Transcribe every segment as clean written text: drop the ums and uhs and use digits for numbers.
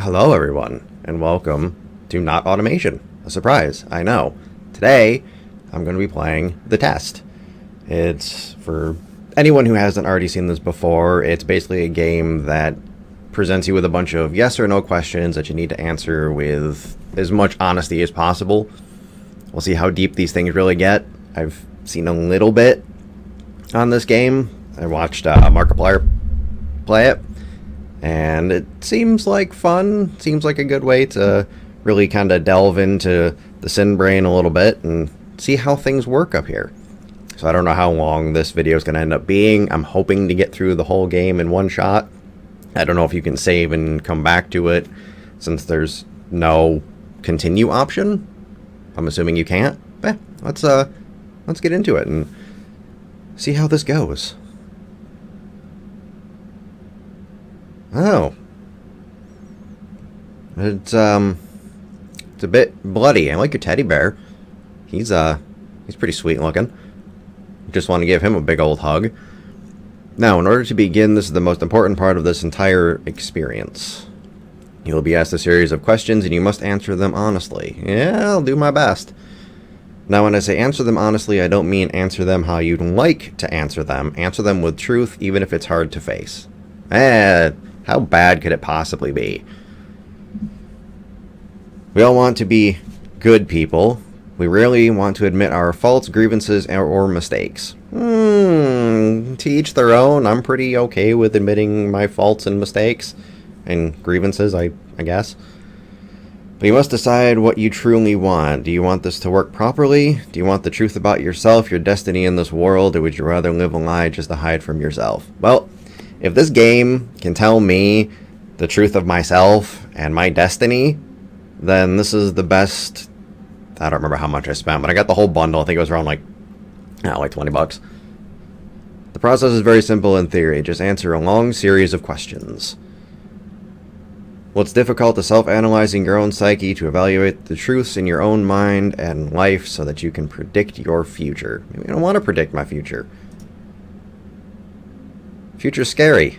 Hello, everyone, and welcome to Not Automation. A surprise, I know. Today, I'm going to be playing The Test. It's, for anyone who hasn't already seen this before, it's basically a game that presents you with a bunch of yes or no questions that you need to answer with as much honesty as possible. We'll see how deep these things really get. I've seen a little bit on this game. I watched Markiplier play it. And it seems like fun, seems like a good way to really kind of delve into the sin brain a little bit and see how things work up here. So I don't know how long this video is going to end up being. I'm hoping to get through the whole game in one shot. I don't know if you can save and come back to it since there's no continue option. I'm assuming you can't. But let's get into it and see how this goes. Oh. It's a bit bloody. I like your teddy bear. He's pretty sweet looking. Just want to give him a big old hug. Now, in order to begin, this is the most important part of this entire experience. You'll be asked a series of questions, and you must answer them honestly. Yeah, I'll do my best. Now, when I say answer them honestly, I don't mean answer them how you'd like to answer them. Answer them with truth, even if it's hard to face. How bad could it possibly be? We all want to be good people. We rarely want to admit our faults, grievances, or mistakes. To each their own. I'm pretty okay with admitting my faults and mistakes. And grievances, I guess. But you must decide what you truly want. Do you want this to work properly? Do you want the truth about yourself, your destiny in this world? Or would you rather live a lie just to hide from yourself? Well, if this game can tell me the truth of myself and my destiny, then this is the best. I don't remember how much I spent, but I got the whole bundle. I think it was around like $20. The process is very simple in theory. Just answer a long series of questions. Well, it's difficult to self-analyzing your own psyche to evaluate the truths in your own mind and life so that you can predict your future. I don't want to predict my future. Future's scary.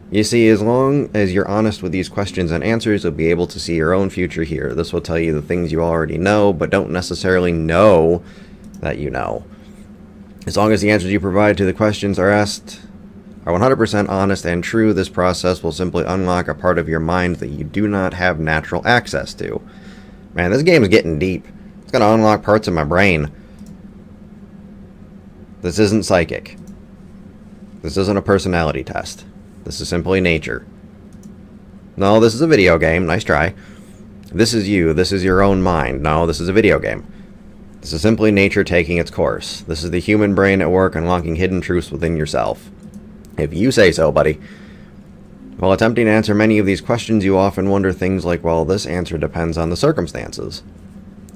You see, as long as you're honest with these questions and answers, you'll be able to see your own future here. This will tell you the things you already know, but don't necessarily know that you know. As long as the answers you provide to the questions are asked are 100% honest and true, this process will simply unlock a part of your mind that you do not have natural access to. Man, this game is getting deep. It's going to unlock parts of my brain. This isn't psychic. This isn't a personality test. This is simply nature. No, this is a video game. Nice try. This is you. This is your own mind. No, this is a video game. This is simply nature taking its course. This is the human brain at work unlocking hidden truths within yourself. If you say so, buddy. While attempting to answer many of these questions, you often wonder things like, well, this answer depends on the circumstances.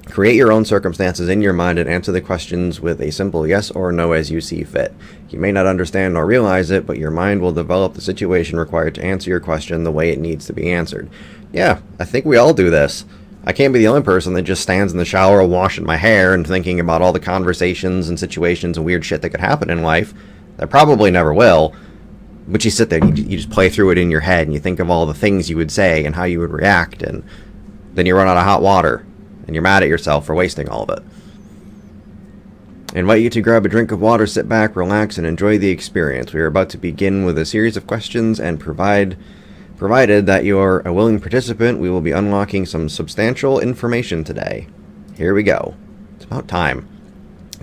Create your own circumstances in your mind and answer the questions with a simple yes or no as you see fit. You may not understand or realize it, but your mind will develop the situation required to answer your question the way it needs to be answered. Yeah, I think we all do this. I can't be the only person that just stands in the shower washing my hair and thinking about all the conversations and situations and weird shit that could happen in life. That probably never will. But you sit there and you just play through it in your head and you think of all the things you would say and how you would react, and then you run out of hot water. And you're mad at yourself for wasting all of it. I invite you to grab a drink of water, sit back, relax, and enjoy the experience. We are about to begin with a series of questions, and provided that you're a willing participant, we will be unlocking some substantial information today. Here we go. It's about time.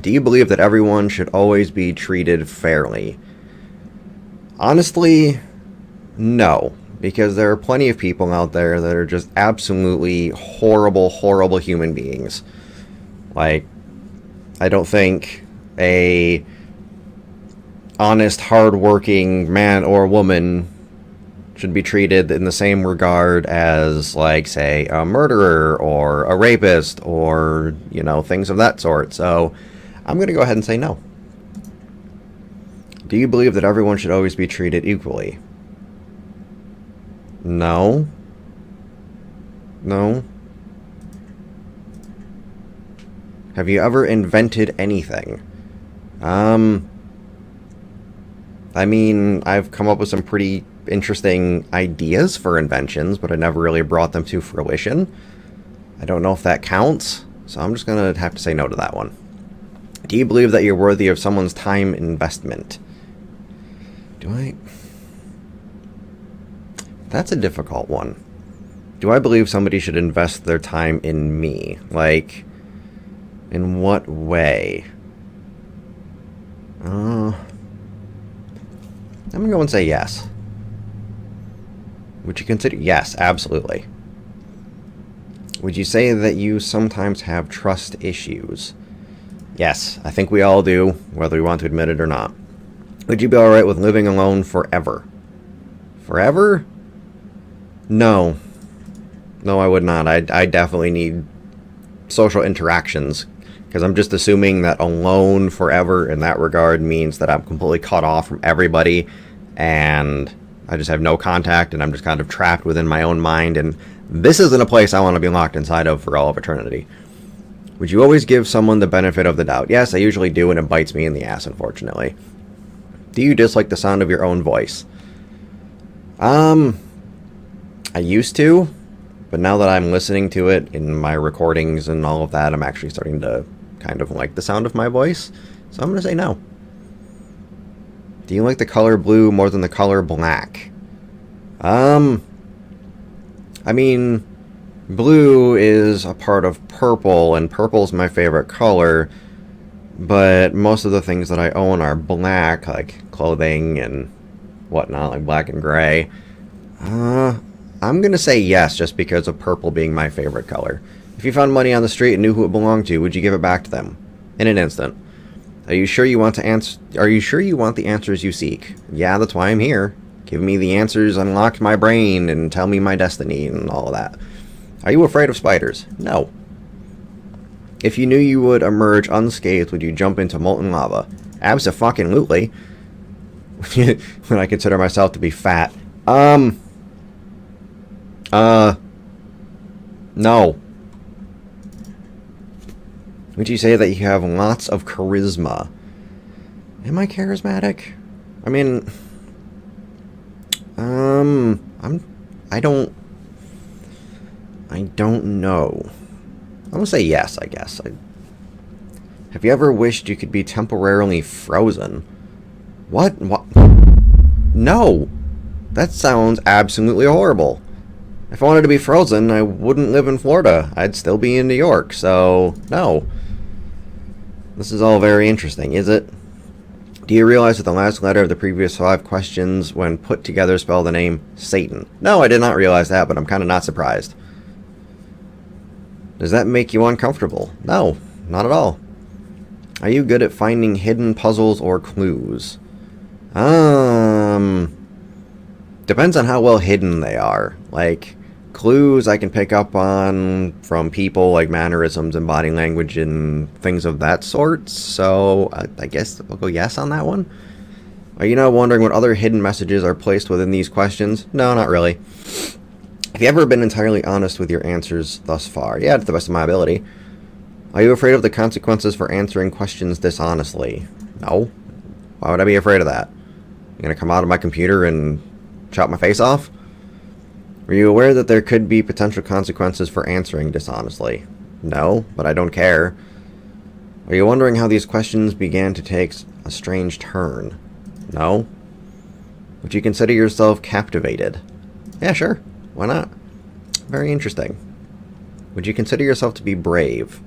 Do you believe that everyone should always be treated fairly? Honestly, no. Because there are plenty of people out there that are just absolutely horrible, horrible human beings. Like, I don't think a honest, hard-working man or woman should be treated in the same regard as, like, say, a murderer or a rapist or, things of that sort. So, I'm going to go ahead and say no. Do you believe that everyone should always be treated equally? No. No. Have you ever invented anything? I mean, I've come up with some pretty interesting ideas for inventions, but I never really brought them to fruition. I don't know if that counts, so I'm just going to have to say no to that one. Do you believe that you're worthy of someone's time investment? Do I? That's a difficult one. Do I believe somebody should invest their time in me? Like, in what way? I'm going to go and say yes. Would you consider? Yes, absolutely. Would you say that you sometimes have trust issues? Yes, I think we all do, whether we want to admit it or not. Would you be alright with living alone forever? Forever? No. No, I would not. I definitely need social interactions, because I'm just assuming that alone forever in that regard means that I'm completely cut off from everybody, and I just have no contact, and I'm just kind of trapped within my own mind, and this isn't a place I want to be locked inside of for all of eternity. Would you always give someone the benefit of the doubt? Yes, I usually do, and it bites me in the ass, unfortunately. Do you dislike the sound of your own voice? I used to, but now that I'm listening to it in my recordings and all of that, I'm actually starting to kind of like the sound of my voice, so I'm going to say no. Do you like the color blue more than the color black? I mean, blue is a part of purple, and purple's my favorite color, but most of the things that I own are black, like clothing and whatnot, like black and gray. I'm going to say yes, just because of purple being my favorite color. If you found money on the street and knew who it belonged to, would you give it back to them? In an instant. Are you sure you want the answers you seek? Yeah, that's why I'm here. Give me the answers, unlock my brain, and tell me my destiny and all of that. Are you afraid of spiders? No. If you knew you would emerge unscathed, would you jump into molten lava? Abso-fucking-lutely. When I consider myself to be fat. No. Would you say that you have lots of charisma? Am I charismatic? I mean, I don't know. I'm gonna say yes, I guess. Have you ever wished you could be temporarily frozen? What? No! That sounds absolutely horrible. If I wanted to be frozen, I wouldn't live in Florida. I'd still be in New York, so no. This is all very interesting, is it? Do you realize that the last letter of the previous 5 questions, when put together, spell the name Satan? No, I did not realize that, but I'm kind of not surprised. Does that make you uncomfortable? No, not at all. Are you good at finding hidden puzzles or clues? Depends on how well hidden they are. Like, clues I can pick up on from people, like mannerisms and body language and things of that sort, so I guess I'll go yes on that one. Are you now wondering what other hidden messages are placed within these questions? No, not really. Have you ever been entirely honest with your answers thus far? Yeah, to the best of my ability. Are you afraid of the consequences for answering questions dishonestly? No. Why would I be afraid of that? You gonna come out of my computer and chop my face off? Were you aware that there could be potential consequences for answering dishonestly? No, but I don't care. Are you wondering how these questions began to take a strange turn? No. Would you consider yourself captivated? Yeah, sure. Why not? Very interesting. Would you consider yourself to be brave?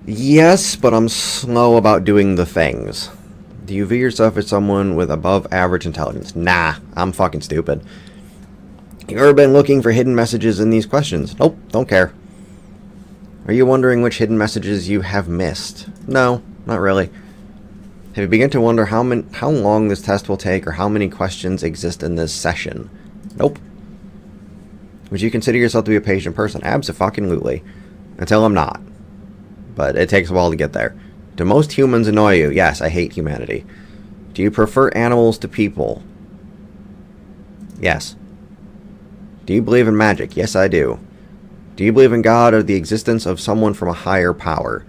Yes, but I'm slow about doing the things. Do you view yourself as someone with above average intelligence? Nah, I'm fucking stupid. You ever been looking for hidden messages in these questions? Nope, don't care. Are you wondering which hidden messages you have missed? No, not really. Have you begun to wonder how long this test will take or how many questions exist in this session? Nope. Would you consider yourself to be a patient person? Abso-fucking-lutely. Until I'm not. But it takes a while to get there. Do most humans annoy you? Yes, I hate humanity. Do you prefer animals to people? Yes. Do you believe in magic? Yes, I do. Do you believe in God or the existence of someone from a higher power?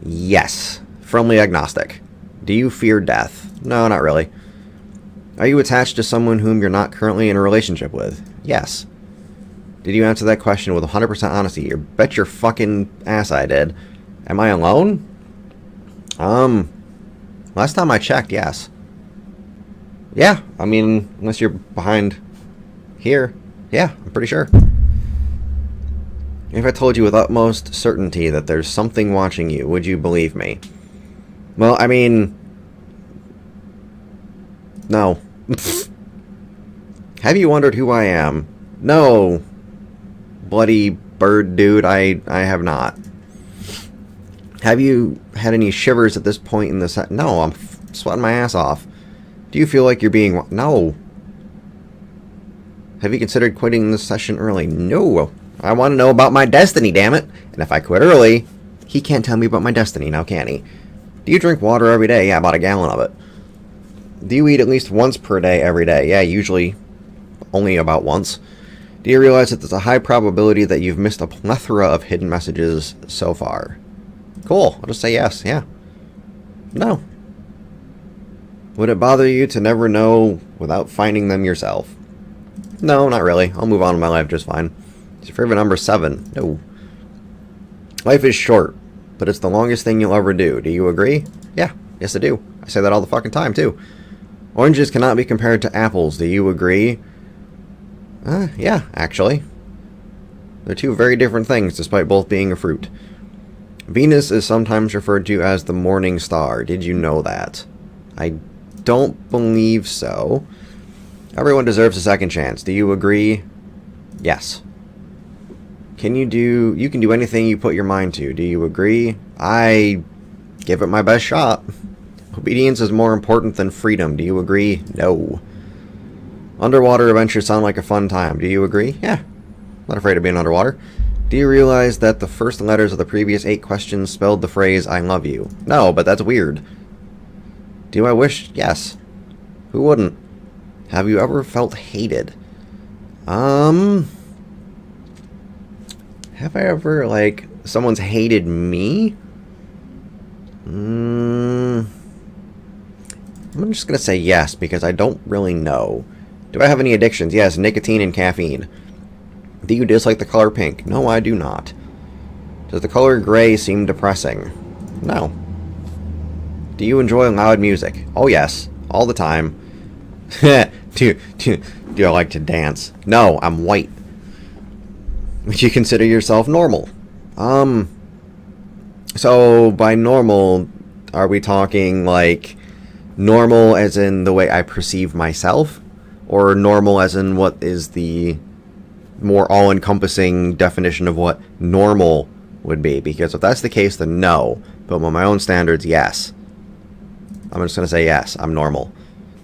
Yes. Firmly agnostic. Do you fear death? No, not really. Are you attached to someone whom you're not currently in a relationship with? Yes. Did you answer that question with 100% honesty? You bet your fucking ass I did. Am I alone? Last time I checked, yes. Yeah, I mean, unless you're behind here. Yeah, I'm pretty sure. If I told you with utmost certainty that there's something watching you, would you believe me? Well, I mean... No. Have you wondered who I am? No. Bloody bird dude, I have not. Have you had any shivers at this point in the set? No, I'm sweating my ass off. Do you feel like you're being... No. Have you considered quitting this session early? No. I want to know about my destiny, damn it. And if I quit early, he can't tell me about my destiny now, can he? Do you drink water every day? Yeah, about a gallon of it. Do you eat at least once per day every day? Yeah, usually only about once. Do you realize that there's a high probability that you've missed a plethora of hidden messages so far? Cool. I'll just say yes. Yeah. No. Would it bother you to never know without finding them yourself? No, not really. I'll move on with my life just fine. Is your favorite number 7? No. Life is short, but it's the longest thing you'll ever do. Do you agree? Yeah. Yes, I do. I say that all the fucking time, too. Oranges cannot be compared to apples. Do you agree? Yeah, actually. They're two very different things, despite both being a fruit. Venus is sometimes referred to as the morning star. Did you know that? I don't believe so. Everyone deserves a second chance. Do you agree? Yes. You can do anything you put your mind to. Do you agree? I give it my best shot. Obedience is more important than freedom. Do you agree? No. Underwater adventures sound like a fun time. Do you agree? Yeah. Not afraid of being underwater. Do you realize that the first letters of the previous 8 questions spelled the phrase, I love you? No, but that's weird. Do I wish? Yes. Who wouldn't? Have you ever felt hated? Have I ever, like, someone's hated me? I'm just gonna say yes, because I don't really know. Do I have any addictions? Yes, nicotine and caffeine. Do you dislike the color pink? No, I do not. Does the color gray seem depressing? No. Do you enjoy loud music? Oh yes, all the time. do I like to dance? No, I'm white. Would you consider yourself normal? So by normal, are we talking like normal as in the way I perceive myself? Or normal as in what is the more all-encompassing definition of what normal would be? Because if that's the case, then no. But by my own standards, yes. I'm just going to say yes, I'm normal.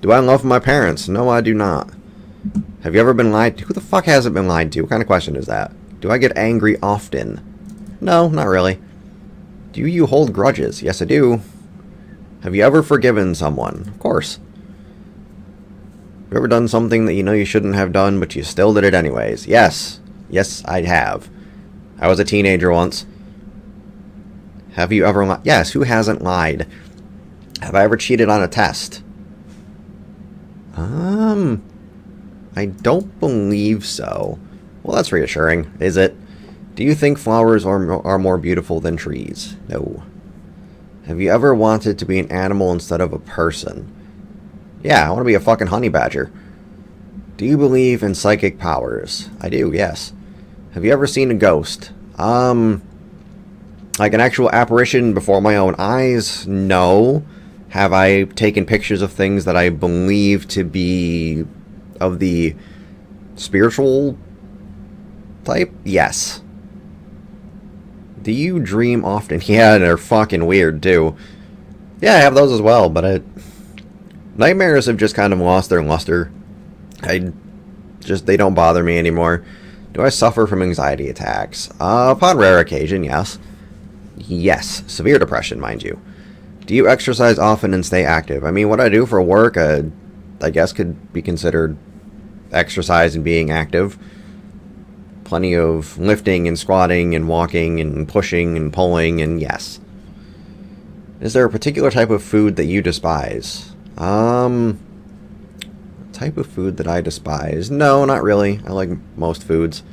Do I love my parents? No, I do not. Have you ever been lied to? Who the fuck hasn't been lied to? What kind of question is that? Do I get angry often? No, not really. Do you hold grudges? Yes, I do. Have you ever forgiven someone? Of course. Have you ever done something that you know you shouldn't have done, but you still did it anyways? Yes. Yes, I have. I was a teenager once. Have you ever lied? Yes, who hasn't lied? Have I ever cheated on a test? I don't believe so. Well, that's reassuring, is it? Do you think flowers are more beautiful than trees? No. Have you ever wanted to be an animal instead of a person? Yeah, I want to be a fucking honey badger. Do you believe in psychic powers? I do, yes. Have you ever seen a ghost? Like an actual apparition before my own eyes? No. Have I taken pictures of things that I believe to be of the spiritual type? Yes. Do you dream often? Yeah, they're fucking weird too. Yeah, I have those as well, but nightmares have just kind of lost their luster. They don't bother me anymore. Do I suffer from anxiety attacks? Upon rare occasion, yes. Yes, severe depression, mind you. Do you exercise often and stay active? I mean, what I do for work, I guess could be considered exercise and being active. Plenty of lifting and squatting and walking and pushing and pulling, and yes. Is there a particular type of food that you despise? Type of food that I despise? No, not really. I like most foods.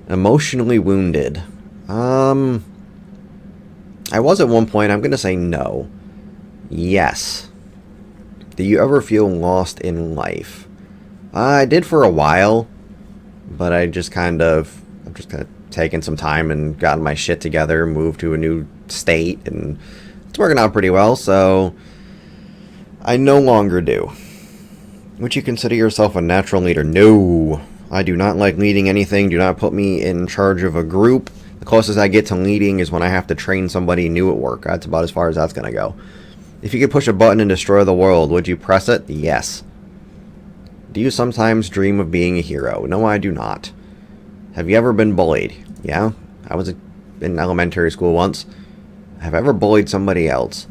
Emotionally wounded. I was at one point. I'm going to say no. Yes. Do you ever feel lost in life? I did for a while, but I've just kind of taken some time and gotten my shit together, moved to a new state, and it's working out pretty well, so I no longer do. Would you consider yourself a natural leader? No. I do not like leading anything. Do not put me in charge of a group. The closest I get to leading is when I have to train somebody new at work. That's about as far as that's going to go. If you could push a button and destroy the world, would you press it? Yes. Do you sometimes dream of being a hero? No, I do not. Have you ever been bullied? Yeah. I was in elementary school once. Have I ever bullied somebody else?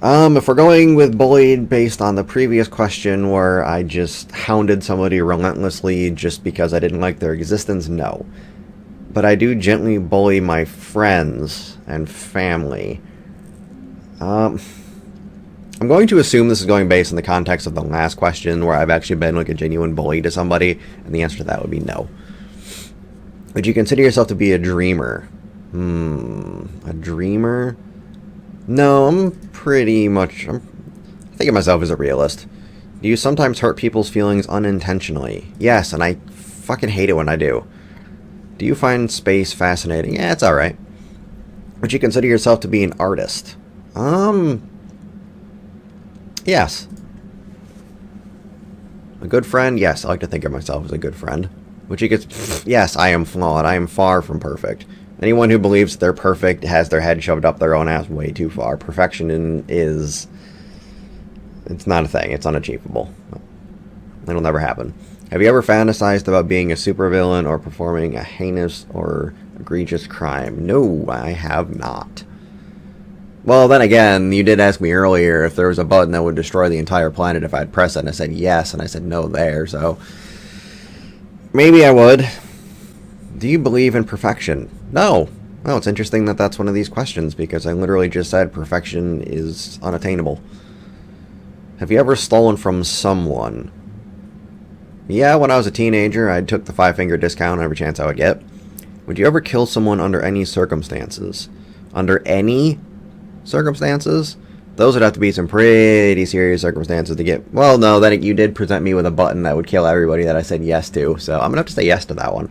If we're going with bullied based on the previous question where I just hounded somebody relentlessly just because I didn't like their existence, no. But I do gently bully my friends and family. I'm going to assume this is going based on the context of the last question where I've actually been like a genuine bully to somebody, and the answer to that would be no. Would you consider yourself to be a dreamer? A dreamer? No, I'm thinking of myself as a realist. Do you sometimes hurt people's feelings unintentionally? Yes, and I fucking hate it when I do. Do you find space fascinating? Yeah, it's alright. Would you consider yourself to be an artist? Yes. A good friend? Yes, I like to think of myself as a good friend. Yes, I am flawed. I am far from perfect. Anyone who believes they're perfect has their head shoved up their own ass way too far. Perfection is... It's not a thing. It's unachievable. It'll never happen. Have you ever fantasized about being a supervillain or performing a heinous or egregious crime? No, I have not. Well, then again, you did ask me earlier if there was a button that would destroy the entire planet if I'd press it, and I said yes, and I said no there, so... Maybe I would. Do you believe in perfection? No. Well, it's interesting that that's one of these questions, because I literally just said perfection is unattainable. Have you ever stolen from someone? Yeah, when I was a teenager, I took the 5-finger discount every chance I would get. Would you ever kill someone under any circumstances? Under any circumstances? Those would have to be some pretty serious circumstances to get... Well, no, then you did present me with a button that would kill everybody that I said yes to, so I'm going to have to say yes to that one.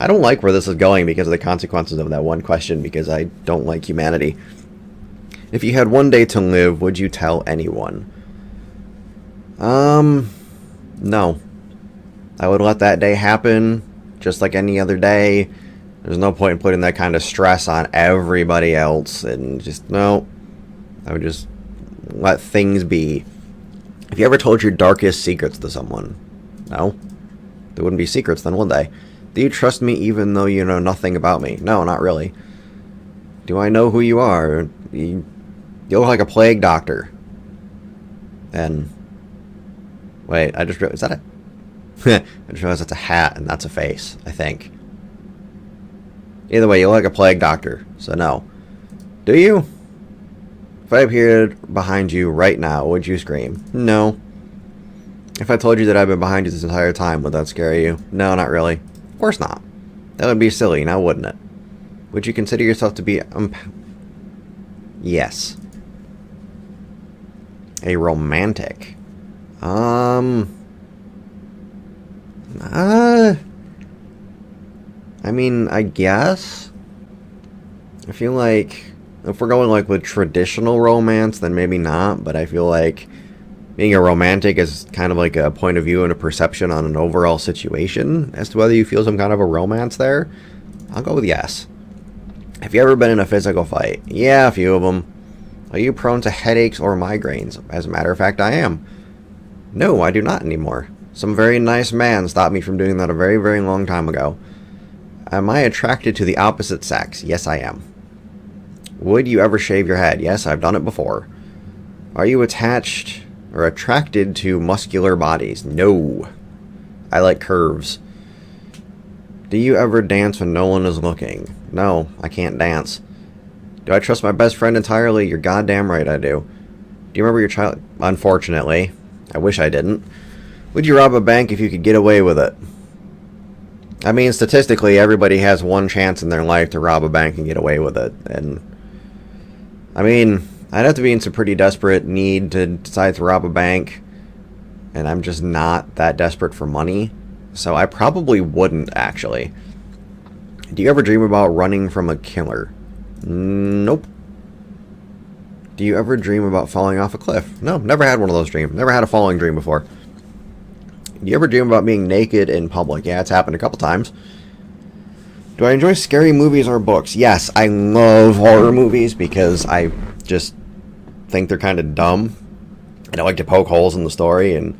I don't like where this is going because of the consequences of that one question, because I don't like humanity. If you had one day to live, would you tell anyone? No. I would let that day happen, just like any other day. There's no point in putting that kind of stress on everybody else, and just, no. I would just let things be. Have you ever told your darkest secrets to someone? No. They wouldn't be secrets then, would they? Do you trust me even though you know nothing about me? No, not really. Do I know who you are? You look like a plague doctor. And... Wait, I just realized... Is that a... I just realized that's a hat and that's a face, I think. Either way, you look like a plague doctor, so no. Do you? If I appeared behind you right now, would you scream? No. If I told you that I've been behind you this entire time, would that scare you? No, not really. Of course not. That would be silly, now wouldn't it? Would you consider yourself to be... Yes. A romantic. I mean, I guess. I feel like if we're going like with traditional romance, then maybe not, but I feel like being a romantic is kind of like a point of view and a perception on an overall situation as to whether you feel some kind of a romance there. I'll go with yes. Have you ever been in a physical fight? Yeah, a few of them. Are you prone to headaches or migraines? As a matter of fact, I am. No, I do not anymore. Some very nice man stopped me from doing that a very, very long time ago. Am I attracted to the opposite sex? Yes, I am. Would you ever shave your head? Yes, I've done it before. Are you attached or attracted to muscular bodies? No. I like curves. Do you ever dance when no one is looking? No, I can't dance. Do I trust my best friend entirely? You're goddamn right I do. Do you remember your child? Unfortunately. I wish I didn't. Would you rob a bank if you could get away with it? I mean, statistically, everybody has one chance in their life to rob a bank and get away with it. And, I mean, I'd have to be in some pretty desperate need to decide to rob a bank. And I'm just not that desperate for money. So I probably wouldn't, actually. Do you ever dream about running from a killer? Nope. Do you ever dream about falling off a cliff? No, never had one of those dreams. Never had a falling dream before. Do you ever dream about being naked in public? Yeah, it's happened a couple times. Do I enjoy scary movies or books? Yes, I love horror movies because I just think they're kind of dumb. And I like to poke holes in the story and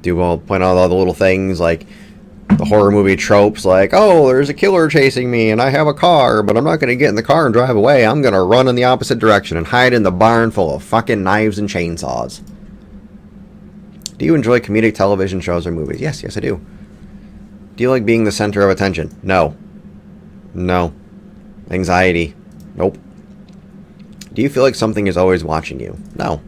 point out all the little things like the horror movie tropes like, oh, there's a killer chasing me and I have a car, but I'm not going to get in the car and drive away. I'm going to run in the opposite direction and hide in the barn full of fucking knives and chainsaws. Do you enjoy comedic television shows or movies? Yes, I do. Do you like being the center of attention? No. No. Anxiety? Nope. Do you feel like something is always watching you? No.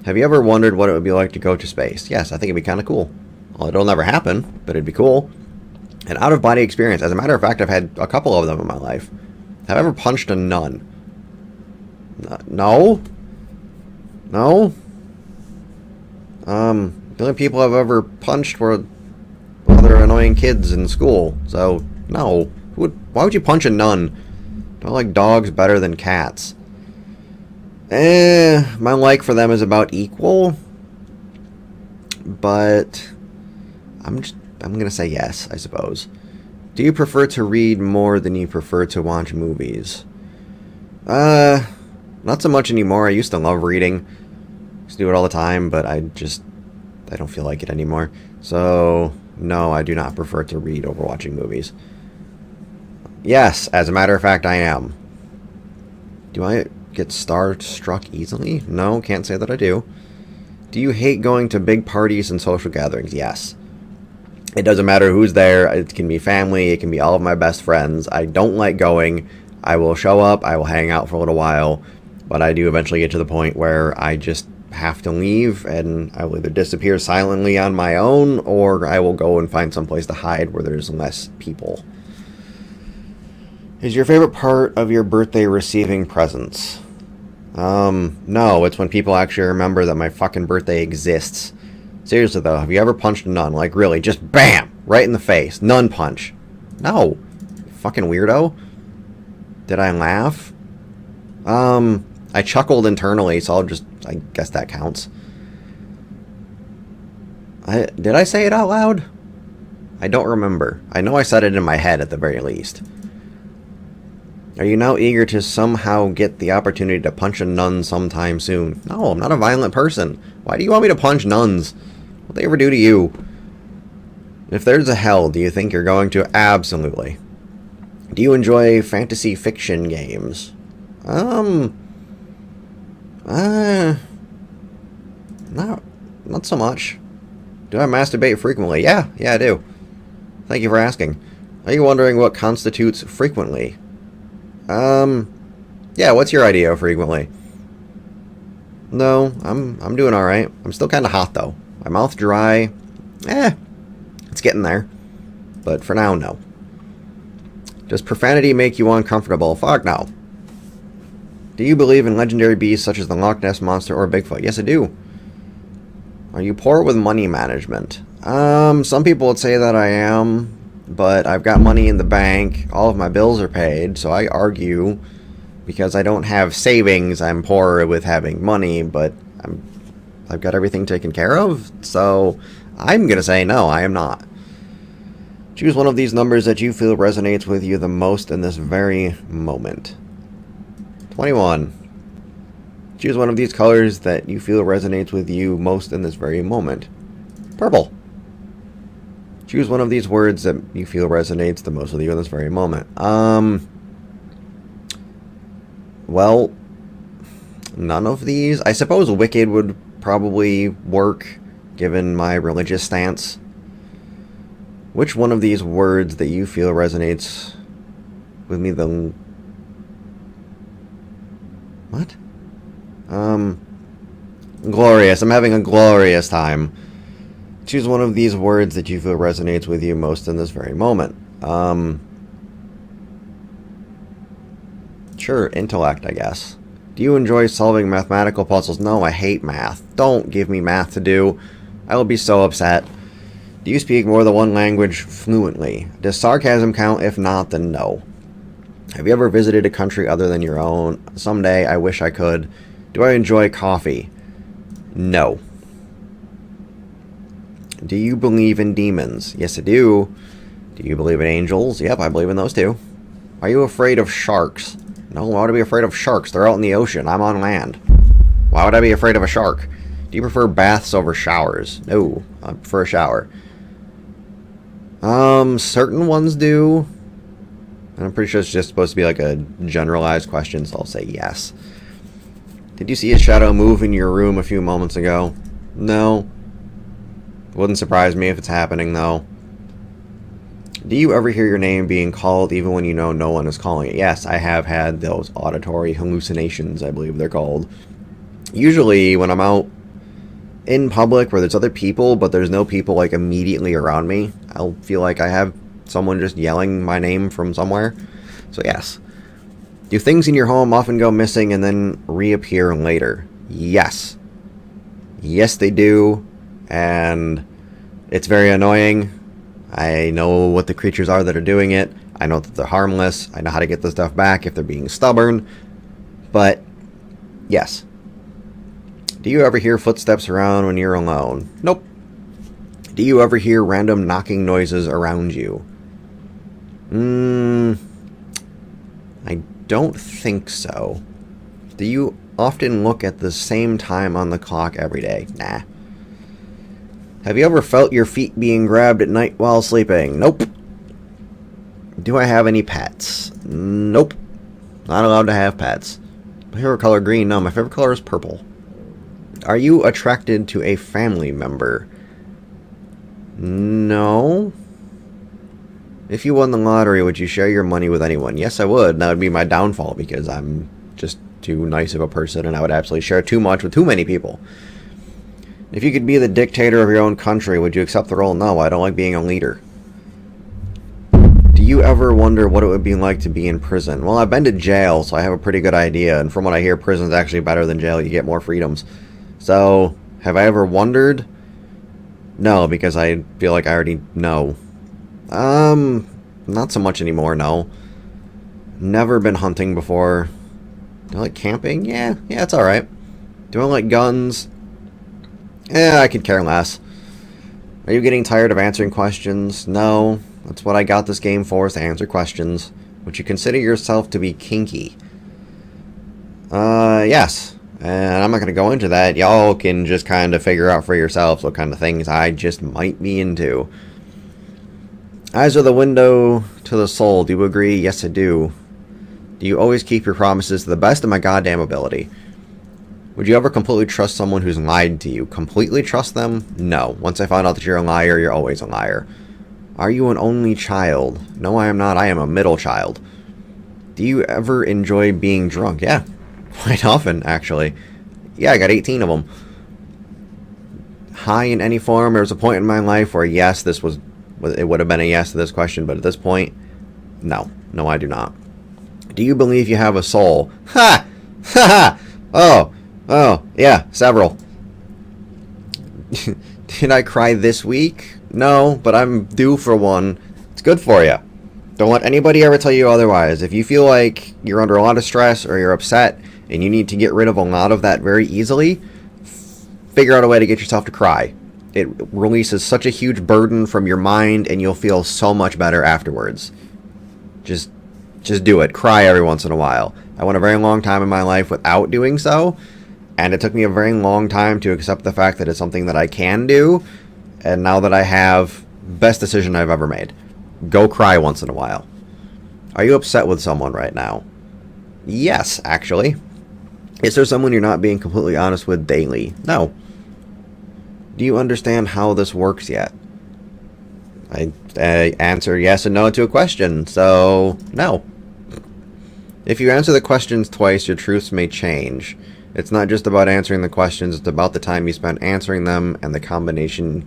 Have you ever wondered what it would be like to go to space? Yes, I think it'd be kind of cool. Well, it'll never happen, but it'd be cool. An out-of-body experience. As a matter of fact, I've had a couple of them in my life. Have I ever punched a nun? No. No. The only people I've ever punched were other annoying kids in school. So, no. Why would you punch a nun? Do I like dogs better than cats? My like for them is about equal. But I'm gonna say yes, I suppose. Do you prefer to read more than you prefer to watch movies? Not so much anymore. I used to love reading. Used to do it all the time, but I don't feel like it anymore. So, no, I do not prefer to read over watching movies. Yes, as a matter of fact, I am. Do I get starstruck easily? No, can't say that I do. Do you hate going to big parties and social gatherings? Yes. It doesn't matter who's there. It can be family. It can be all of my best friends. I don't like going. I will show up. I will hang out for a little while. But I do eventually get to the point where I just have to leave, and I will either disappear silently on my own, or I will go and find someplace to hide where there's less people. Is your favorite part of your birthday receiving presents? No, it's when people actually remember that my fucking birthday exists. Seriously though, have you ever punched a nun? Like really, just BAM! Right in the face. Nun punch. No. Fucking weirdo. Did I laugh? I chuckled internally, so I guess that counts. Did I say it out loud? I don't remember. I know I said it in my head at the very least. Are you now eager to somehow get the opportunity to punch a nun sometime soon? No, I'm not a violent person. Why do you want me to punch nuns? What they ever do to you? If there's a hell, do you think you're going to? Absolutely. Do you enjoy fantasy fiction games? Not so much. Do I masturbate frequently? Yeah, I do. Thank you for asking. Are you wondering what constitutes frequently? Yeah, what's your idea of frequently? No, I'm doing alright. I'm still kinda hot though. My mouth dry. It's getting there. But for now, no. Does profanity make you uncomfortable? Fuck no. Do you believe in legendary beasts such as the Loch Ness Monster or Bigfoot? Yes, I do. Are you poor with money management? Some people would say that I am, but I've got money in the bank. All of my bills are paid, so I argue because I don't have savings, I'm poor with having money, but I've got everything taken care of, so I'm going to say no, I am not. Choose one of these numbers that you feel resonates with you the most in this very moment. 21. Choose one of these colors that you feel resonates with you most in this very moment. Purple. Choose one of these words that you feel resonates the most with you in this very moment. Well, none of these. I suppose wicked would probably work, given my religious stance. Which one of these words that you feel resonates with me the... What? Glorious. I'm having a glorious time. Choose one of these words that you feel resonates with you most in this very moment. Sure, intellect, I guess. Do you enjoy solving mathematical puzzles? No, I hate math. Don't give me math to do. I will be so upset. Do you speak more than one language fluently? Does sarcasm count? If not, then no. Have you ever visited a country other than your own? Someday, I wish I could. Do I enjoy coffee? No. Do you believe in demons? Yes, I do. Do you believe in angels? Yep, I believe in those too. Are you afraid of sharks? No, why would I be afraid of sharks? They're out in the ocean. I'm on land. Why would I be afraid of a shark? Do you prefer baths over showers? No, I prefer a shower. Certain ones do. And I'm pretty sure it's just supposed to be like a generalized question, so I'll say yes. Did you see a shadow move in your room a few moments ago? No. Wouldn't surprise me if it's happening, though. Do you ever hear your name being called even when you know no one is calling it? Yes, I have had those auditory hallucinations, I believe they're called. Usually when I'm out in public where there's other people, but there's no people like immediately around me, I'll feel like I have someone just yelling my name from somewhere. So yes. Do things in your home often go missing and then reappear later? Yes. Yes, they do. And it's very annoying. I know what the creatures are that are doing it. I know that they're harmless. I know how to get the stuff back if they're being stubborn. But, yes. Do you ever hear footsteps around when you're alone? Nope. Do you ever hear random knocking noises around you? I don't think so. Do you often look at the same time on the clock every day? Nah. Have you ever felt your feet being grabbed at night while sleeping? Nope. Do I have any pets? Nope. Not allowed to have pets. My favorite color green? No, my favorite color is purple. Are you attracted to a family member? No. If you won the lottery, would you share your money with anyone? Yes, I would. That would be my downfall because I'm just too nice of a person and I would absolutely share too much with too many people. If you could be the dictator of your own country, would you accept the role? No, I don't like being a leader. Do you ever wonder what it would be like to be in prison? Well, I've been to jail, so I have a pretty good idea. And from what I hear, prison's actually better than jail. You get more freedoms. So, have I ever wondered? No, because I feel like I already know. Not so much anymore, no. Never been hunting before. Do I like camping? Yeah, it's alright. Do I like guns? I could care less. Are you getting tired of answering questions? No. That's what I got this game for, is to answer questions. Would you consider yourself to be kinky? Yes. And I'm not going to go into that. Y'all can just kind of figure out for yourselves what kind of things I just might be into. Eyes are the window to the soul. Do you agree? Yes, I do. Do you always keep your promises to the best of my goddamn ability? Would you ever completely trust someone who's lied to you? Completely trust them? No. Once I find out that you're a liar, you're always a liar. Are you an only child? No, I am not. I am a middle child. Do you ever enjoy being drunk? Yeah. Quite often, actually. Yeah, I got 18 of them. High in any form? There was a point in my life where, yes, it would have been a yes to this question, but at this point, no. No, I do not. Do you believe you have a soul? Ha! Ha ha! Oh, yeah, several. Did I cry this week? No, but I'm due for one. It's good for you. Don't let anybody ever tell you otherwise. If you feel like you're under a lot of stress or you're upset and you need to get rid of a lot of that very easily, figure out a way to get yourself to cry. It releases such a huge burden from your mind and you'll feel so much better afterwards. Just do it. Cry every once in a while. I went a very long time in my life without doing so. And it took me a very long time to accept the fact that it's something that I can do. And now that I have, best decision I've ever made. Go cry once in a while. Are you upset with someone right now? Yes, actually. Is there someone you're not being completely honest with daily? No. Do you understand how this works yet? I answer yes and no to a question, so no. If you answer the questions twice, your truths may change. It's not just about answering the questions, it's about the time you spent answering them and the combination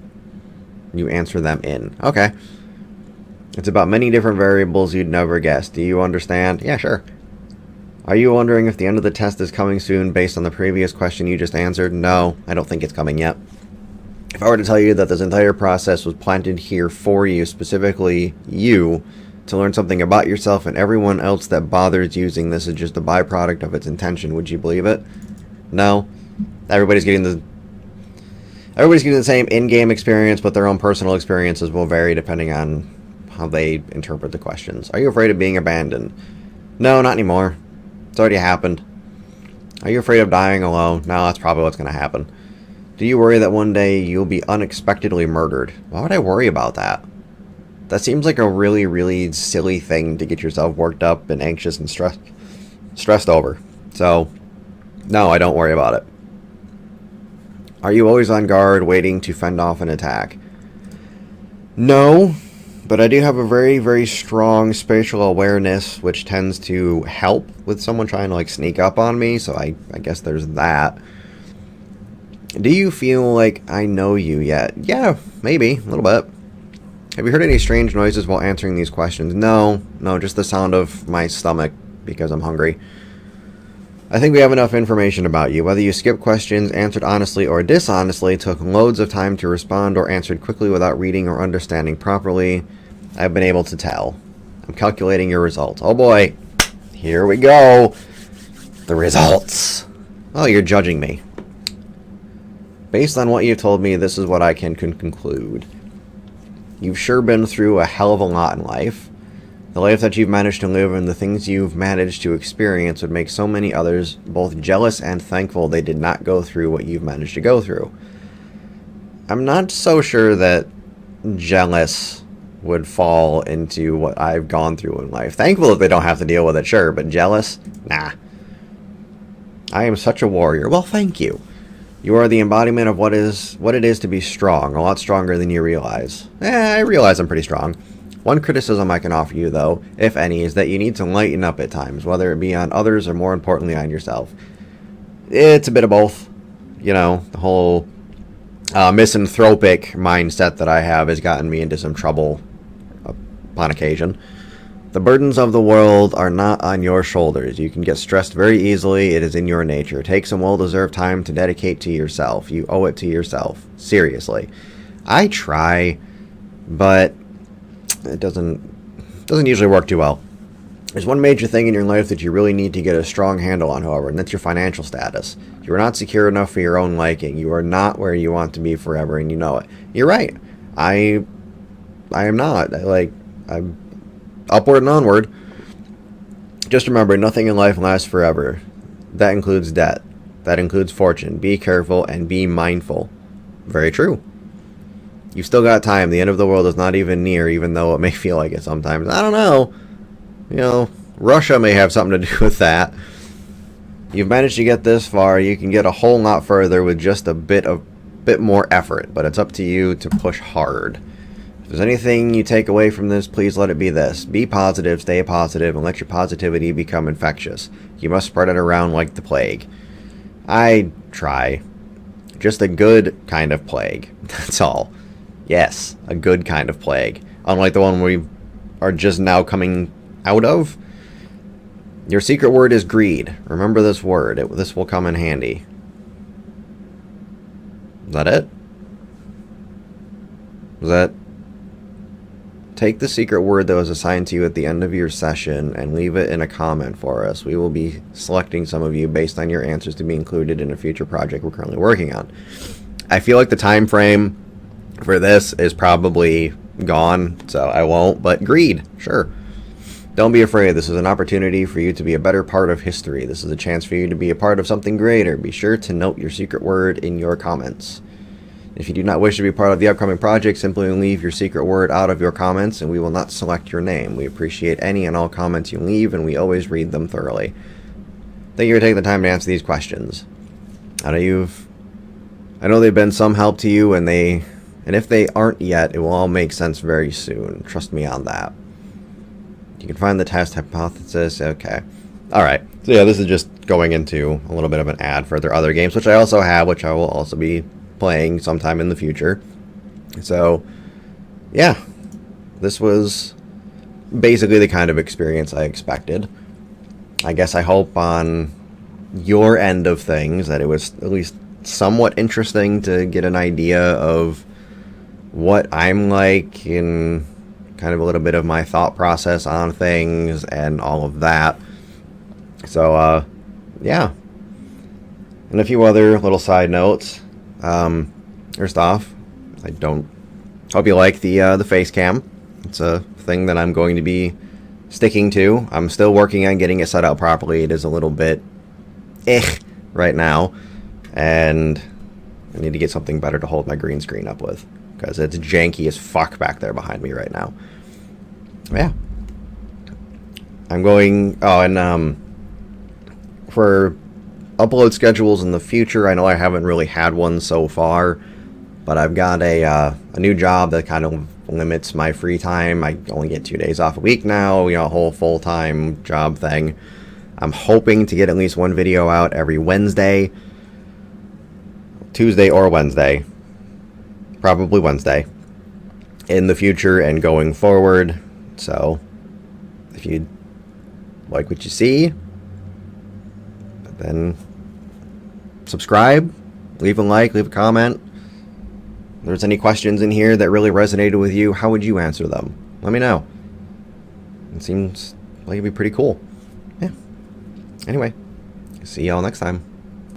you answer them in. Okay. It's about many different variables you'd never guess. Do you understand? Yeah, sure. Are you wondering if the end of the test is coming soon based on the previous question you just answered? No, I don't think it's coming yet. If I were to tell you that this entire process was planted here for you, specifically you, to learn something about yourself, and everyone else that bothers using this is just a byproduct of its intention, would you believe it? No. Everybody's getting the same in-game experience, but their own personal experiences will vary depending on how they interpret the questions. Are you afraid of being abandoned? No, not anymore. It's already happened. Are you afraid of dying alone? No, that's probably what's going to happen. Do you worry that one day you'll be unexpectedly murdered? Why would I worry about that? That seems like a really, really silly thing to get yourself worked up and anxious and stressed over. So, no, I don't worry about it. Are you always on guard, waiting to fend off an attack? No, but I do have a very, very strong spatial awareness, which tends to help with someone trying to, like, sneak up on me, so I guess there's that. Do you feel like I know you yet? Yeah, maybe, a little bit. Have you heard any strange noises while answering these questions? No, just the sound of my stomach because I'm hungry. I think we have enough information about you. Whether you skipped questions, answered honestly or dishonestly, took loads of time to respond, or answered quickly without reading or understanding properly, I've been able to tell. I'm calculating your results. Oh boy, here we go. The results. Oh, you're judging me. Based on what you've told me, this is what I can conclude. You've sure been through a hell of a lot in life. The life that you've managed to live and the things you've managed to experience would make so many others both jealous and thankful they did not go through what you've managed to go through. I'm not so sure that jealous would fall into what I've gone through in life. Thankful that they don't have to deal with it, sure, but jealous? Nah. I am such a warrior. Well, thank you. You are the embodiment of what it is to be strong, a lot stronger than you realize. I realize I'm pretty strong. One criticism I can offer you, though, if any, is that you need to lighten up at times, whether it be on others or, more importantly, on yourself. It's a bit of both. You know, the whole misanthropic mindset that I have has gotten me into some trouble upon occasion. The burdens of the world are not on your shoulders. You can get stressed very easily. It is in your nature. Take some well-deserved time to dedicate to yourself. You owe it to yourself. Seriously. I try, but it doesn't usually work too well. There's one major thing in your life that you really need to get a strong handle on, however, and that's your financial status. You are not secure enough for your own liking. You are not where you want to be forever, and you know it. You're right. I am not. I'm upward and onward. Just remember, nothing in life lasts forever. That includes debt. That includes fortune. Be careful and be mindful. Very true. You've still got time. The end of the world is not even near, even though it may feel like it sometimes. I don't know. You know, Russia may have something to do with that. You've managed to get this far. You can get a whole lot further with just a bit more effort, but it's up to you to push hard. If there's anything you take away from this, please let it be this. Be positive, stay positive, and let your positivity become infectious. You must spread it around like the plague. I try. Just a good kind of plague. That's all. Yes, a good kind of plague. Unlike the one we are just now coming out of. Your secret word is greed. Remember this word. This will come in handy. Is that it? Was that... Take the secret word that was assigned to you at the end of your session and leave it in a comment for us. We will be selecting some of you based on your answers to be included in a future project we're currently working on. I feel like the time frame for this is probably gone, so I won't, but greed, sure. Don't be afraid. This is an opportunity for you to be a better part of history. This is a chance for you to be a part of something greater. Be sure to note your secret word in your comments. If you do not wish to be part of the upcoming project, simply leave your secret word out of your comments and we will not select your name. We appreciate any and all comments you leave and we always read them thoroughly. Thank you for taking the time to answer these questions. I know they've been some help to you and if they aren't yet, it will all make sense very soon. Trust me on that. You can find the test hypothesis. Okay. Alright, so yeah, this is just going into a little bit of an ad for their other games, which I also have, which I will also be playing sometime in the future. So, yeah, this was basically the kind of experience I expected. I guess I hope on your end of things that it was at least somewhat interesting to get an idea of what I'm like and kind of a little bit of my thought process on things and all of that. So, yeah. And a few other little side notes. First off, I don't hope you like the face cam. It's a thing that I'm going to be sticking to. I'm still working on getting it set up properly. It is a little bit right now, and I need to get something better to hold my green screen up with, because it's janky as fuck back there behind me right now. Yeah. I'm going... Oh, and for upload schedules in the future, I know I haven't really had one so far, but I've got a new job that kind of limits my free time. I only get 2 days off a week now, you know, a whole full-time job thing. I'm hoping to get at least one video out every Wednesday, Tuesday or Wednesday, probably Wednesday, in the future and going forward. So, if you like what you see, then subscribe, leave a like, leave a comment. If there's any questions in here that really resonated with you, how would you answer them? Let me know. It seems like it'd be pretty cool. Yeah. Anyway, see y'all next time.